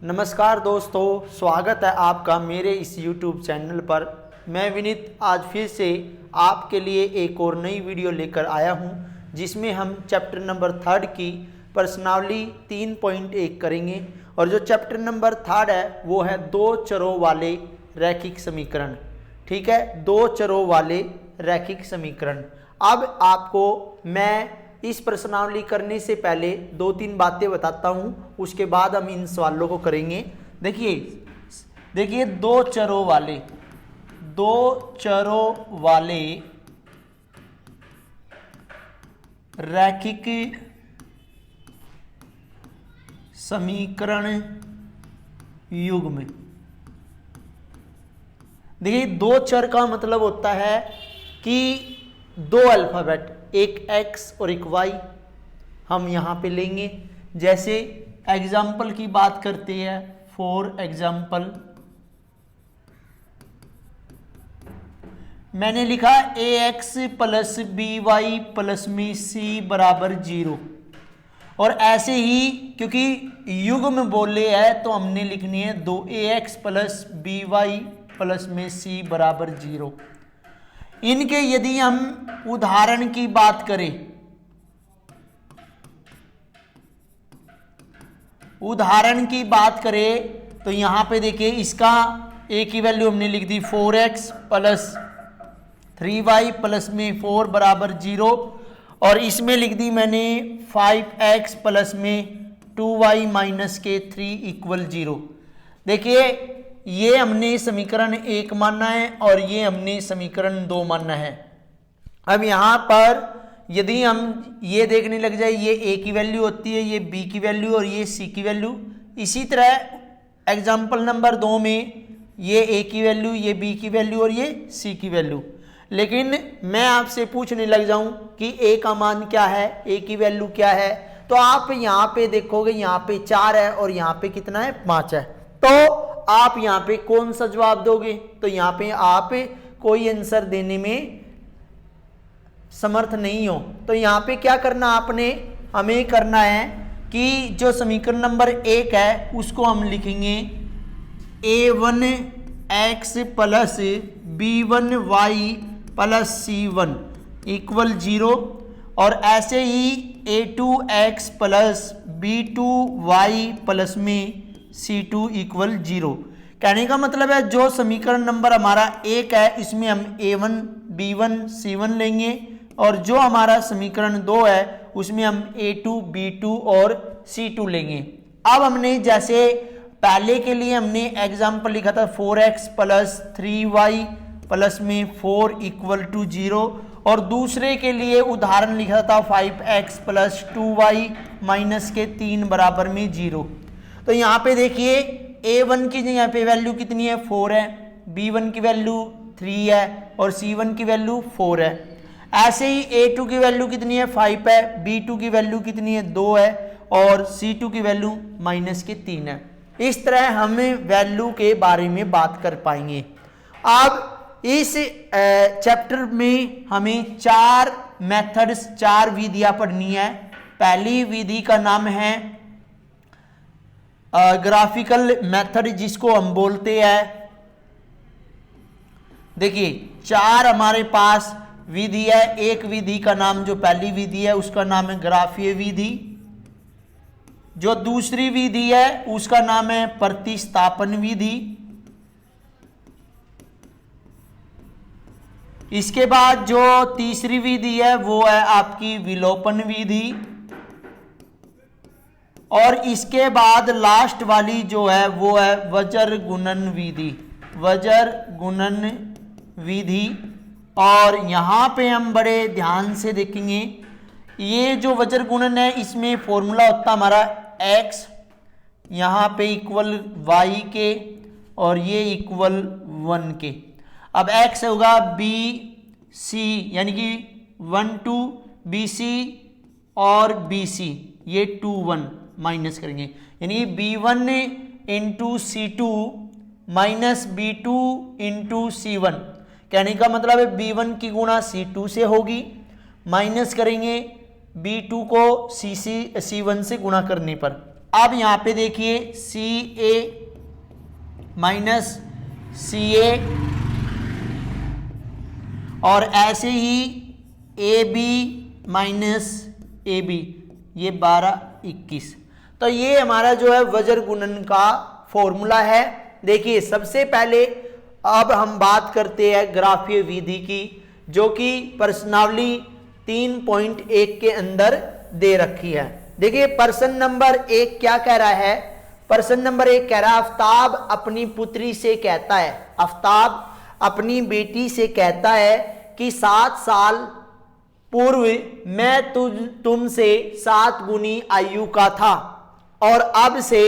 नमस्कार दोस्तों, स्वागत है आपका मेरे इस YouTube चैनल पर। मैं विनीत आज फिर से आपके लिए एक और नई वीडियो लेकर आया हूं, जिसमें हम चैप्टर नंबर 3 की प्रश्नावली 3.1 करेंगे। और जो चैप्टर नंबर 3 है वो है दो चरों वाले रैखिक समीकरण। ठीक है, दो चरों वाले रैखिक समीकरण। अब आपको मैं इस प्रश्नावली करने से पहले दो तीन बातें बताता हूं, उसके बाद हम इन सवालों को करेंगे। देखिए दो चरों वाले रैखिक समीकरण युग्म। देखिए दो चर का मतलब होता है कि दो अल्फाबेट, एक x और एक y हम यहाँ पे लेंगे। जैसे एग्जाम्पल की बात करते हैं, फॉर एग्जाम्पल मैंने लिखा ax प्लस by प्लस में c बराबर 0। और ऐसे ही क्योंकि युग्म बोले है तो हमने लिखनी है 2ax प्लस by प्लस में c बराबर 0। इनके यदि हम उदाहरण की बात करें, तो यहां पे देखिए इसका a की वैल्यू हमने लिख दी 4x प्लस 3y प्लस में 4 बराबर 0। और इसमें लिख दी मैंने 5x प्लस में 2y माइनस के 3 इक्वल 0। देखिए ये हमने समीकरण 1 मानना है और ये हमने समीकरण 2 मानना है। अब यहाँ पर यदि हम ये देखने लग जाए, ये a की वैल्यू होती है, ये b की वैल्यू और ये c की वैल्यू। इसी तरह एग्जाम्पल नंबर 2 में ये a की वैल्यू, ये b की वैल्यू और ये c की वैल्यू। लेकिन मैं आपसे पूछने लग जाऊं कि a का मान क्या है, a की वैल्यू क्या है, तो आप यहाँ पे देखोगे यहाँ पे 4 है और यहाँ पे कितना है, 5 है। तो आप यहाँ पे कौन सा जवाब दोगे? तो यहाँ पे आप कोई आंसर देने में समर्थ नहीं हो। तो यहाँ पे क्या करना आपने, हमें करना है कि जो समीकरण नंबर 1 है उसको हम लिखेंगे a1x plus b1y plus c1 equal 0। और ऐसे ही a2x प्लस b2y प्लस में c2 इक्वल 0। कहने का मतलब है जो समीकरण नंबर हमारा 1 है इसमें हम a1 b1 c1 लेंगे, और जो हमारा समीकरण 2 है उसमें हम a2 b2 और c2 लेंगे। अब हमने जैसे पहले के लिए हमने एग्जाम्पल लिखा था 4x प्लस 3y प्लस में 4 इक्वल टू 0, और दूसरे के लिए उदाहरण लिखा था 5x प्लस 2y माइनस के 3 बराबर में 0। तो यहाँ पे देखिए a1 की यहाँ पे वैल्यू कितनी है, 4 है, b1 की वैल्यू 3 है और c1 की वैल्यू 4 है। ऐसे ही a2 की वैल्यू कितनी है, 5 है, b2 की वैल्यू कितनी है, 2 है और c2 की वैल्यू माइनस के 3 है। इस तरह हम वैल्यू के बारे में बात कर पाएंगे। अब इस चैप्टर में हमें 4 मेथड्स, 4 विधियां पढ़नी है। पहली विधि का नाम है ग्राफिकल मेथड, जिसको हम बोलते हैं, देखिए 4 हमारे पास विधि है। एक विधि का नाम, जो पहली विधि है उसका नाम है ग्राफीय विधि। जो दूसरी विधि है उसका नाम है प्रतिस्थापन विधि। इसके बाद जो तीसरी विधि है वो है आपकी विलोपन विधि। और इसके बाद लास्ट वाली जो है वो है वज्र गुणन विधि। और यहाँ पे हम बड़े ध्यान से देखेंगे, ये जो वज्र गुणन है इसमें फॉर्मूला होता हमारा x यहाँ पे इक्वल y के और ये इक्वल 1 के। अब x होगा BC यानी कि 1 2 BC और BC, ये 2 1 माइनस करेंगे, यानी b1 into c2 minus b2 into c1। कहने का मतलब है b1 की गुणा c2 से होगी, माइनस करेंगे b2 को c1 से गुणा करने पर। अब यहाँ पे देखिए CA माइनस CA और ऐसे ही AB माइनस AB, ये 12 21। तो ये हमारा जो है वज्र गुणन का फॉर्मूला है। देखिए सबसे पहले अब हम बात करते हैं ग्राफीय विधि की, जो कि प्रश्नावली 3.1 के अंदर दे रखी है। देखिए प्रश्न नंबर 1 क्या कह रहा है? प्रश्न नंबर 1 कह रहा है आफ्ताब अपनी पुत्री से कहता है, आफ्ताब अपनी बेटी से कहता है कि 7 साल पूर्व मैं तुमसे 7 गुनी आयु का था और अब से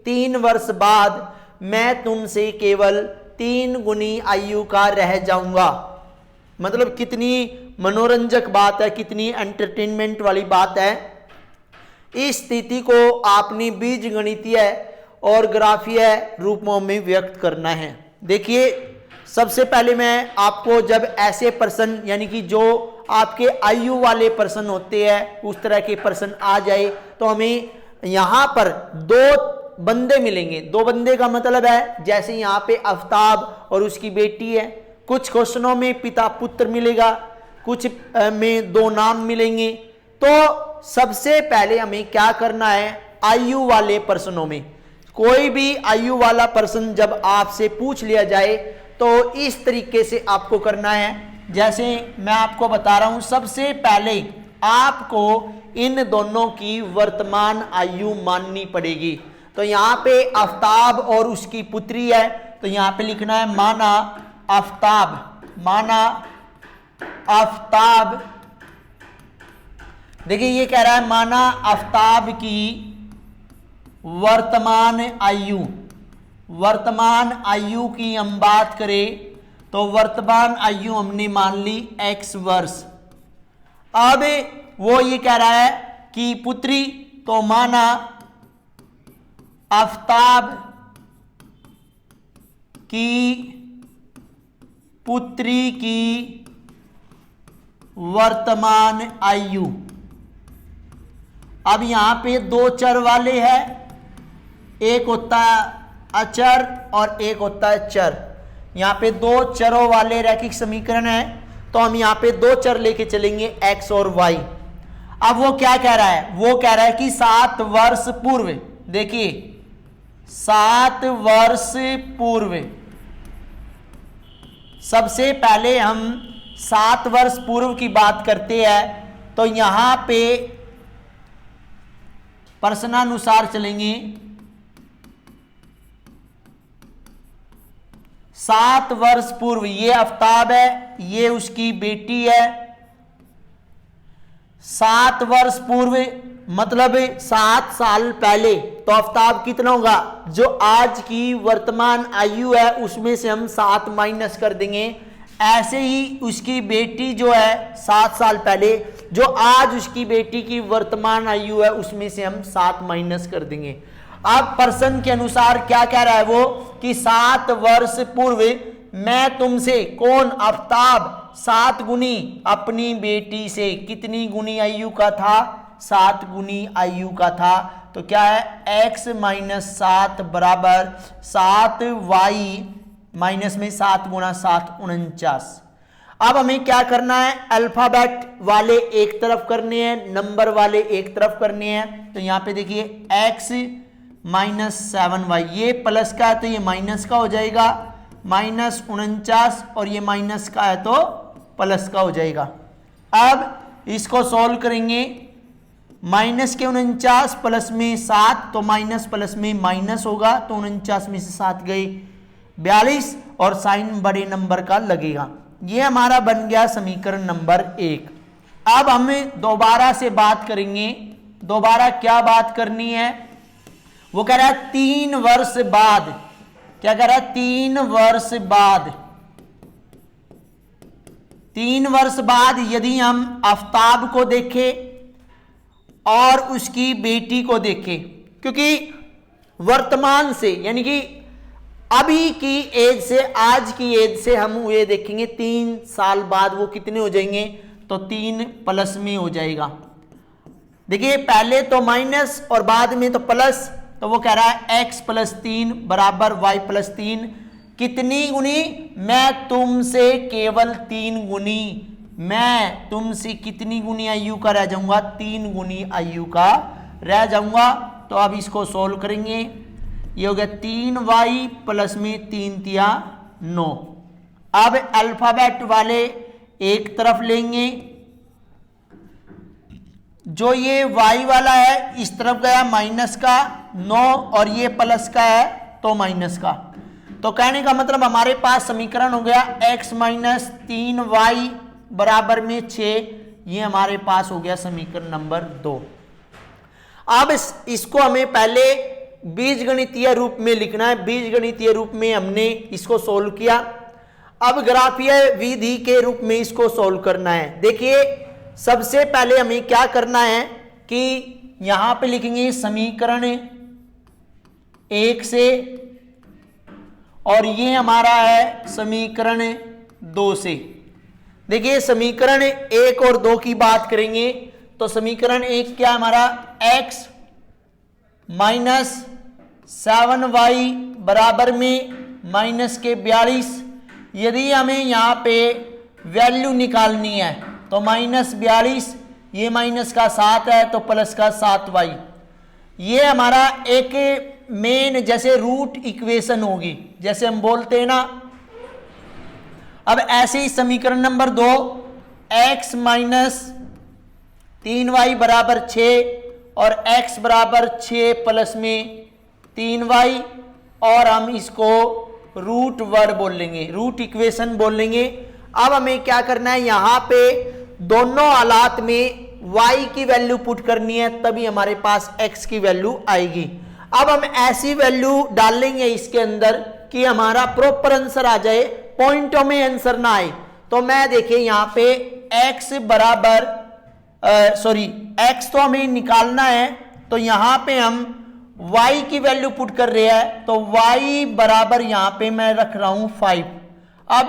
3 वर्ष बाद मैं तुमसे केवल 3 गुनी आयु का रह जाऊंगा। मतलब कितनी मनोरंजक बात है, कितनी एंटरटेनमेंट वाली बात है। इस स्थिति को आपने बीजगणितीय और ग्राफीय रूपों में व्यक्त करना है। देखिए सबसे पहले मैं आपको जब ऐसे प्रश्न यानी कि जो आपके आयु वाले प्रश्न होते हैं उस तरह के प्रश्न आ जाए तो हमें यहाँ पर 2 बंदे मिलेंगे। 2 बंदे का मतलब है जैसे यहाँ पे आफ्ताब और उसकी बेटी है, कुछ क्वेश्चनों में पिता पुत्र मिलेगा, कुछ में 2 नाम मिलेंगे। तो सबसे पहले हमें क्या करना है, आयु वाले प्रश्नों में कोई भी आयु वाला प्रश्न जब आपसे पूछ लिया जाए तो इस तरीके से आपको करना है। जैसे मैं आपको बता रहा हूं, सबसे पहले आपको इन दोनों की वर्तमान आयु माननी पड़ेगी। तो यहाँ पे आफ्ताब और उसकी पुत्री है, तो यहाँ पे लिखना है माना आफ्ताब, माना आफ्ताब। देखिए ये कह रहा है माना आफ्ताब की वर्तमान आयु, वर्तमान आयु की हम बात करें तो वर्तमान आयु हमने मान ली X वर्ष। अब वो ये कह रहा है कि पुत्री, तो माना आफ्ताब की पुत्री की वर्तमान आयु। अब यहां पे 2 चर वाले हैं, एक होता है अचर और एक होता है चर। यहाँ पे 2 चरों वाले रैखिक समीकरण है, तो हम यहाँ पे 2 चर लेके चलेंगे x और y। अब वो क्या कह रहा है, वो कह रहा है कि 7 वर्ष पूर्व, देखिए 7 वर्ष पूर्व, सबसे पहले हम 7 वर्ष पूर्व की बात करते हैं। तो यहां पे प्रश्नानुसार चलेंगे। 7 वर्ष पूर्व, ये आफ्ताब है, ये उसकी बेटी है। 7 वर्ष पूर्व मतलब 7 साल पहले, तो आफ्ताब कितना होगा, जो आज की वर्तमान आयु है उसमें से हम 7 माइनस कर देंगे। ऐसे ही उसकी बेटी जो है 7 साल पहले, जो आज उसकी बेटी की वर्तमान आयु है उसमें से हम 7 माइनस कर देंगे। अब प्रश्न के अनुसार क्या कह रहा है वो कि 7 वर्ष पूर्व मैं तुमसे, कौन, आफ्ताब 7 गुनी अपनी बेटी से कितनी गुनी आयु का था, 7 गुनी आयु का था। तो क्या है x माइनस 7 बराबर 7y माइनस में 7 गुना 7 49। अब हमें क्या करना है, अल्फाबेट वाले एक तरफ करने हैं, नंबर वाले एक तरफ करने हैं। तो यहाँ पे देखिए x माइनस 7y, ये प्लस का है तो ये माइनस का हो जाएगा, माइनस 49, और ये माइनस का है तो प्लस का हो जाएगा। अब इसको सॉल्व करेंगे, माइनस के 49 प्लस में 7, तो माइनस प्लस में माइनस होगा, तो 49 में से 7 गए 42, और साइन बड़े नंबर का लगेगा। ये हमारा बन गया समीकरण नंबर 1। अब हमें दोबारा से बात करेंगे, दोबारा क्या बात करनी है, वो कह रहा है 3 वर्ष बाद, क्या कह रहा है 3 वर्ष बाद, 3 वर्ष बाद यदि हम आफ्ताब को देखें और उसकी बेटी को देखें, क्योंकि वर्तमान से यानी कि अभी की एज से, आज की एज से हम ये देखेंगे 3 साल बाद वो कितने हो जाएंगे, तो 3 प्लस में हो जाएगा। देखिए पहले तो माइनस और बाद में तो प्लस, तो वो कह रहा है x प्लस 3 बराबर y प्लस 3 कितनी गुनी, मैं तुमसे केवल 3 गुनी, मैं तुमसे कितनी गुनी आयु का रह जाऊंगा, 3 गुनी आयु का रह जाऊंगा। तो अब इसको सोल्व करेंगे, ये हो गया 3y प्लस में 3 तिया 9। अब अल्फाबेट वाले एक तरफ लेंगे, जो ये y वाला है इस तरफ गया माइनस का 9 और ये प्लस का है तो माइनस का। तो कहने का मतलब हमारे पास समीकरण हो गया x माइनस 3y बराबर में 6, ये हमारे पास हो गया समीकरण नंबर 2। अब इसको हमें पहले बीजगणितीय रूप में लिखना है, बीजगणितीय रूप में हमने इसको सोल्व किया, अब ग्राफीय विधि के रूप में इसको सोल्व करना है। देखिए सबसे पहले हमें क्या करना है कि यहां पे लिखेंगे समीकरण 1 से, और ये हमारा है समीकरण 2 से। देखिए समीकरण 1 और 2 की बात करेंगे तो समीकरण 1 क्या हमारा x माइनस 7y बराबर में माइनस के 42। यदि हमें यहाँ पे वैल्यू निकालनी है तो माइनस 42, ये माइनस का 7 है तो प्लस का 7y, ये हमारा एक मेन जैसे रूट इक्वेशन होगी, जैसे हम बोलते हैं ना। अब ऐसे ही समीकरण नंबर 2 x माइनस 3y बराबर 6 और x बराबर 6 प्लस में 3y, और हम इसको रूट वर्ड बोल लेंगे, रूट इक्वेशन बोल लेंगे। अब हमें क्या करना है, यहां पे दोनों हालात में y की वैल्यू पुट करनी है, तभी हमारे पास x की वैल्यू आएगी। अब हम ऐसी वैल्यू डालेंगे इसके अंदर कि हमारा प्रॉपर आंसर आ जाए, पॉइंटों में आंसर ना आए। तो मैं देखिए यहां पे x बराबर x तो हमें निकालना है, तो यहां पे हम y की वैल्यू पुट कर रहे हैं, तो y बराबर यहां पे मैं रख रहा हूं 5। अब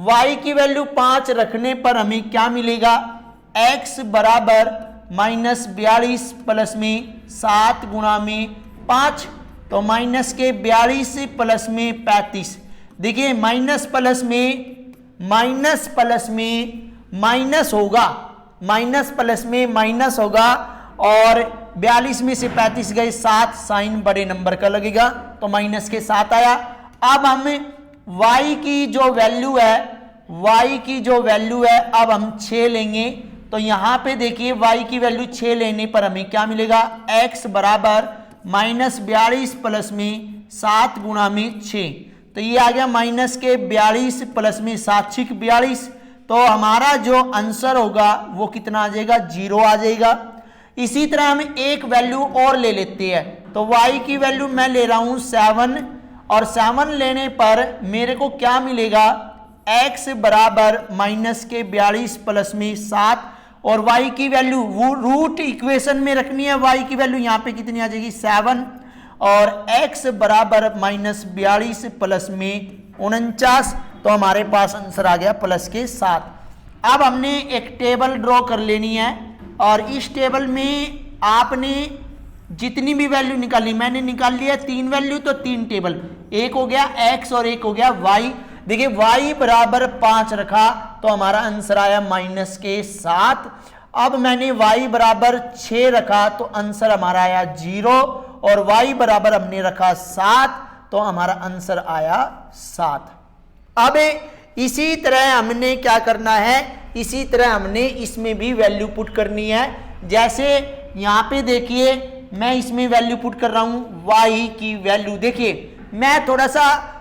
y की वैल्यू 5 रखने पर हमें क्या मिलेगा, x बराबर माइनस 42 प्लस में 7 गुणा में 5, तो माइनस के 42 प्लस में 35। देखिए माइनस प्लस में माइनस होगा, माइनस प्लस में माइनस होगा, और 42 में से 35 गए 7, साइन बड़े नंबर का लगेगा तो माइनस के 7 आया। अब हम y की जो वैल्यू है अब हम 6 लेंगे, तो यहां पे देखिए y की वैल्यू 6 लेने पर हमें क्या मिलेगा, x बराबर माइनस 42 प्लस में 7 गुणा में 6, तो ये आ गया माइनस के 42 प्लस में 7 6 42, तो हमारा जो आंसर होगा वो कितना आ जाएगा, 0 आ जाएगा। इसी तरह हम एक वैल्यू और ले लेते हैं, तो y की वैल्यू मैं ले रहा हूं 7, और 7 लेने पर मेरे को क्या मिलेगा, x बराबर माइनस के 42 प्लस में 7, और y की वैल्यू वो रूट इक्वेशन में रखनी है, y की वैल्यू यहाँ पे कितनी आ जाएगी 7, और x बराबर माइनस 42 प्लस में 49, तो हमारे पास आंसर आ गया प्लस के 7। अब हमने एक टेबल ड्रॉ कर लेनी है, और इस टेबल में आपने जितनी भी वैल्यू निकाली, मैंने निकाल लिया 3 वैल्यू, तो 3 टेबल, एक हो गया x और एक हो गया y। देखिए y बराबर 5 रखा तो हमारा आंसर आया माइनस के 7। अब मैंने y बराबर 6 रखा तो आंसर हमारा आया 0, और y बराबर हमने रखा 7 तो हमारा आंसर आया 7। अब इसी तरह हमने क्या करना है, इसी तरह हमने इसमें भी वैल्यू पुट करनी है। जैसे यहाँ पे देखिए मैं इसमें वैल्यू पुट कर रहा हूँ y की वैल्यू, देखिए मैं थोड़ा सा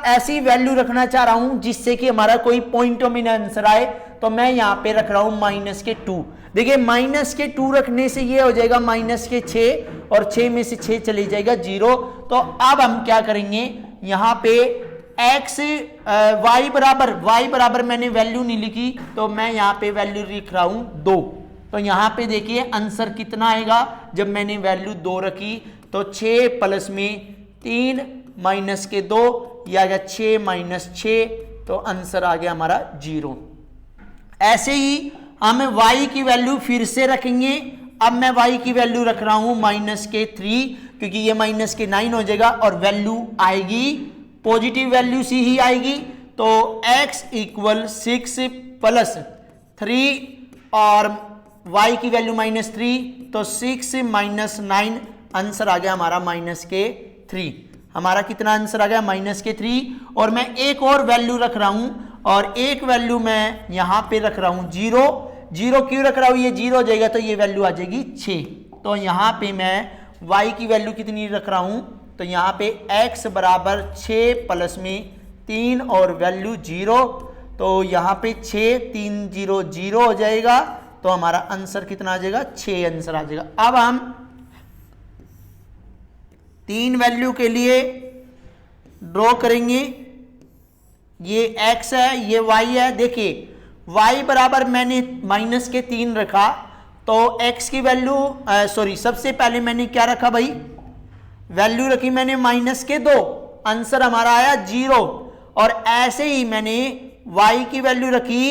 ऐसी वैल्यू रखना चाह रहा हूँ जिससे कि हमारा कोई पॉइंटों में आंसर आए, तो मैं यहाँ पे रख रहा हूँ माइनस के 2। देखिए माइनस के 2 रखने से ये हो जाएगा माइनस के 6, और 6 में से 6 चली जाएगा 0। तो अब हम क्या करेंगे, यहाँ पे y बराबर मैंने वैल्यू नहीं लिखी, तो मैं यहाँ पे वैल्यू लिख रहा हूँ 2। तो यहाँ पे देखिए आंसर कितना आएगा, जब मैंने वैल्यू 2 रखी तो 6 प्लस में 3 माइनस के 2, यह आ गया 6 माइनस 6, तो आंसर आ गया हमारा 0। ऐसे ही हम y की वैल्यू फिर से रखेंगे, अब मैं y की वैल्यू रख रहा हूं -3, क्योंकि ये -9 हो जाएगा और वैल्यू आएगी पॉजिटिव वैल्यू सी ही आएगी। तो x = 6 + 3 और y की वैल्यू -3, तो 6 - 9 आंसर आ गया हमारा -3। हमारा कितना आंसर आ गया -3। और मैं एक और वैल्यू रख रहा हूं और एक वैल्यू मैं यहां पे रख रहा हूं 0। 0 क्यों रख रहा हूं, ये 0 हो जाएगा तो ये वैल्यू आ जाएगी 6। तो यहां पे मैं y की वैल्यू कितनी रख रहा हूं, तो यहां पे x = 6 + में 3 और वैल्यू 0, तो यहां पे 6 3 0 0 हो जाएगा। तो हमारा आंसर कितना आ जाएगा 6 आंसर आ जाएगा। अब हम 3 वैल्यू के लिए ड्रॉ करेंगे। ये x है, ये y है। देखिए y बराबर मैंने -3 रखा, तो x की वैल्यू सबसे पहले मैंने क्या रखा भाई, वैल्यू रखी मैंने -2, आंसर हमारा आया 0। और ऐसे ही मैंने y की वैल्यू रखी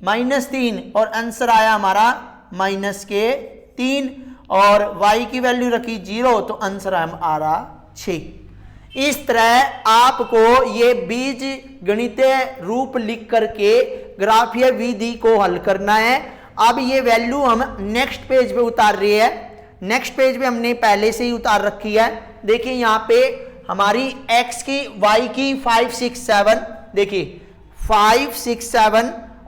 -3 और आंसर आया हमारा -3 और y की वैल्यू रखी 0 तो आंसर आ रहा 6। इस तरह आपको ये बीज गणितीय रूप लिख करके ग्राफीय विधि को हल करना है। अब ये वैल्यू हम नेक्स्ट पेज पे उतार रही है। नेक्स्ट पेज पे हमने पहले से ही उतार रखी है। देखिए यहाँ पे हमारी x की y की 5 6 7, देखिए 5 6 7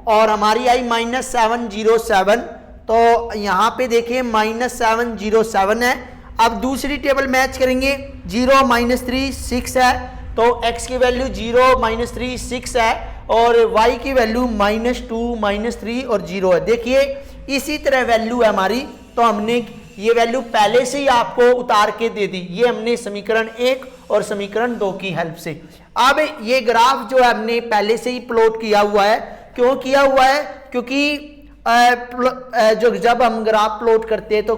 और हमारी आई -707, तो यहाँ पे देखिए -707 है। अब दूसरी टेबल मैच करेंगे, 0 -3 6 है, तो x की वैल्यू 0 -3 6 है और y की वैल्यू -2 -3 और 0 है। देखिए इसी तरह वैल्यू है हमारी, तो हमने ये वैल्यू पहले से ही आपको उतार के दे दी। ये हमने समीकरण 1 और समीकरण 2 की हेल्प से। अब ये ग्राफ जो है हमने पहले से ही प्लॉट किया हुआ है। क्यों किया हुआ है, क्योंकि जब हम ग्राफ प्लॉट करते हैं तो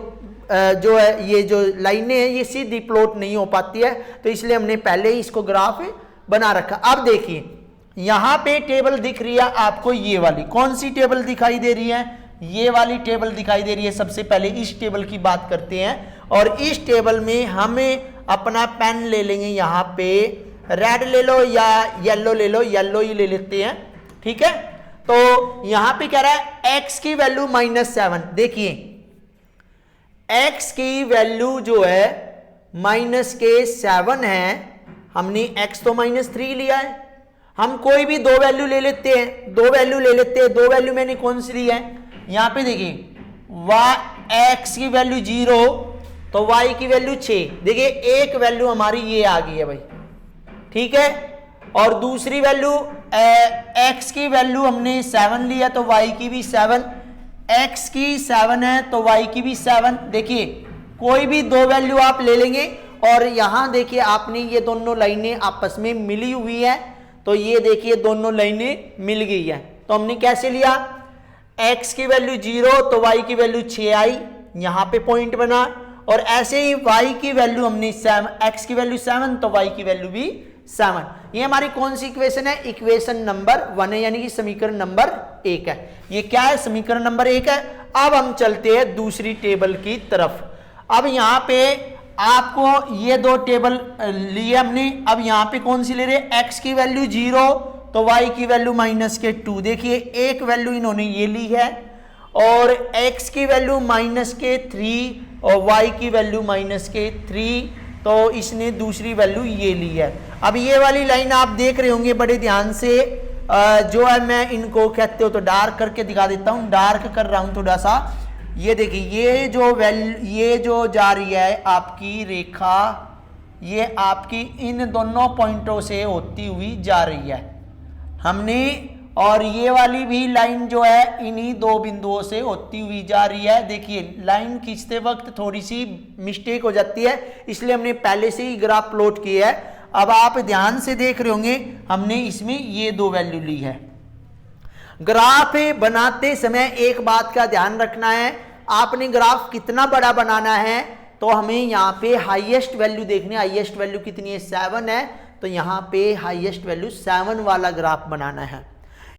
जो है ये जो लाइनें हैं ये सीधी प्लॉट नहीं हो पाती है, तो इसलिए हमने पहले ही इसको ग्राफ बना रखा। अब देखिए यहाँ पे टेबल दिख रही है आपको, ये वाली कौन सी टेबल दिखाई दे रही है, ये वाली टेबल दिखाई दे रही है। सबसे पहले इस टेबल की बात करते हैं और इस टेबल में हमें अपना पेन ले लेंगे, यहाँ पे रेड ले लो या येलो ले लो, येलो ही ले लेते हैं, ठीक है। तो यहां पे कह रहा है x की वैल्यू -7। देखिए x की वैल्यू जो है -7 है, हमने x तो -3 लिया है। हम कोई भी दो वैल्यू ले लेते हैं, दो वैल्यू मैंने कौन सी ली है, यहां पे देखिए x की वैल्यू 0 तो y की वैल्यू 6। देखिए एक वैल्यू हमारी ये आ गई है भाई, ठीक है। और दूसरी वैल्यू x की वैल्यू हमने 7 लिया तो y की भी 7, x की 7 है तो y की भी 7। देखिए कोई भी दो वैल्यू आप ले लेंगे और यहां देखिए आपने ये दोनों लाइनें आपस में मिली हुई है, तो ये देखिए दोनों लाइनें मिल गई है। तो हमने कैसे लिया, x की वैल्यू 0 तो y की वैल्यू 6 आई, यहां पे पॉइंट बना। और ऐसे ही y की वैल्यू हमने 7, x की वैल्यू 7 तो y की वैल्यू भी 7। ये हमारी कौन सी इक्वेशन है, इक्वेशन नंबर 1 है, यानी कि समीकरण नंबर 1 है। ये क्या है, समीकरण नंबर 1 है। अब हम चलते हैं दूसरी टेबल की तरफ। अब यहाँ पे आपको ये दो टेबल लिए हमने, अब यहाँ पे कौन सी ले रहे, x की वैल्यू 0 तो y की वैल्यू -2। देखिए एक वैल्यू इन्होंने ये ली है और x की वैल्यू -3 और y की वैल्यू -3, तो इसने दूसरी वैल्यू ये ली है। अब ये वाली लाइन आप देख रहे होंगे बड़े ध्यान से, जो है मैं इनको कहते हो तो डार्क करके दिखा देता हूँ, डार्क कर रहा हूँ थोड़ा सा। ये देखिए ये जो जा रही है आपकी रेखा, ये आपकी इन दोनों पॉइंटों से होती हुई जा रही है हमने, और ये वाली भी लाइन जो है इन्हीं दो बिंदुओं से होती हुई जा रही है। देखिए लाइन खींचते वक्त थोड़ी सी मिस्टेक हो जाती है, इसलिए हमने पहले से ही ग्राफ प्लॉट किया है। अब आप ध्यान से देख रहे होंगे हमने इसमें ये दो वैल्यू ली है। ग्राफ बनाते समय एक बात का ध्यान रखना है, आपने ग्राफ कितना बड़ा बनाना है, तो हमें यहाँ पे हाईएस्ट वैल्यू देखनी है। हाईएस्ट वैल्यू कितनी है, 7 है, तो यहाँ पे हाईएस्ट वैल्यू 7 वाला ग्राफ बनाना है।